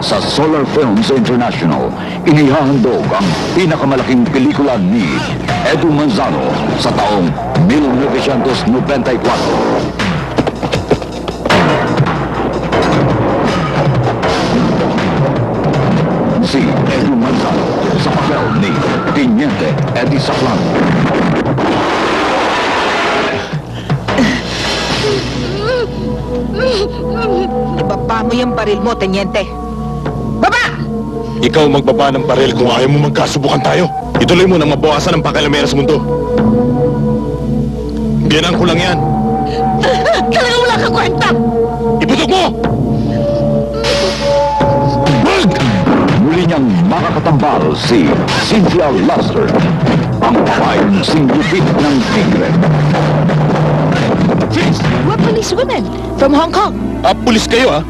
Sa Solar Films International, inihahandog ang pinakamalaking pelikula ni Edu Manzano sa taong 1994. Si Edu Manzano sa papel ni Teniente Eddie Saflan. Ibaba mo yung baril mo, Teniente. Baba! Ikaw magbaba ng baril kung ayaw mo magkasubukan tayo. Ituloy mo nang mabawasan ang pakalamera sa mundo. Biyanan ko lang yan. Talaga wala kang kwenta! Iputok mo! Wag! Muli niyang makakatambal si Cynthia Luster, ang babaeng singgupit ng tigre. We're policewomen from Hong Kong. Pulis kayo, ha?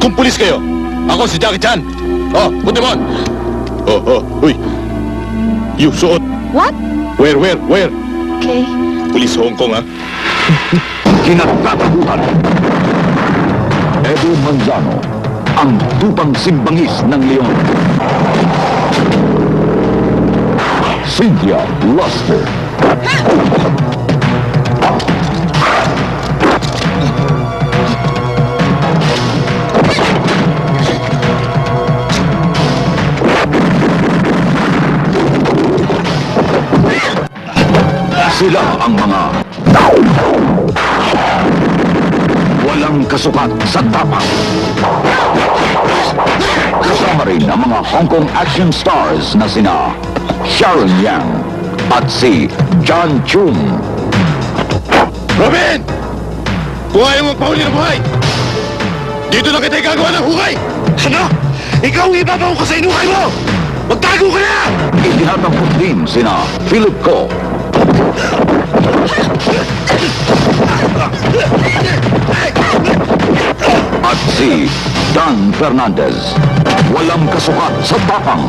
Kung pulis kayo, ako si Jackie Chan. Oh, buti mo. Uy. You, suot. What? Where? Okay. Pulis Hong Kong, ha? Kinatatakutan. Edu Manzano, ang tupang simbangis ng leon. Cynthia Luster. Sila ang mga walang kasukat sa tapang. Kasama rin ang mga Hong Kong action stars na sina Sharon Yang at si John Chum. Robin! Kung ayaw magpahuli ng buhay, dito na kita gagawa ng hukay! Ano? Ikaw ang ibabaw ko sa inukay mo! Magtago ka na! Itinatampok din sina Philip Ko at si Dan Fernandez. Walang kasukat sa tapang.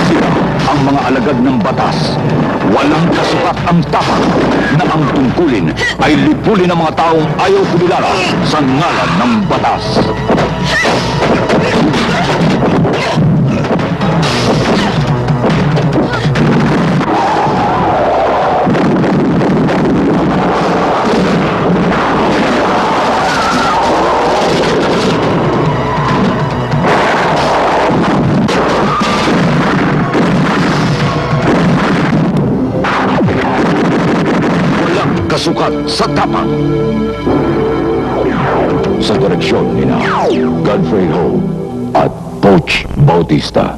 Sila ang mga alagad ng batas. Walang kasukat ang tapang na ang tungkulin ay lipulin ng mga taong ayaw kumilala sa ngalan ng batas. Kasukat sa tapang. Sa direksyon ni Godfrey Ho at Poch Bautista.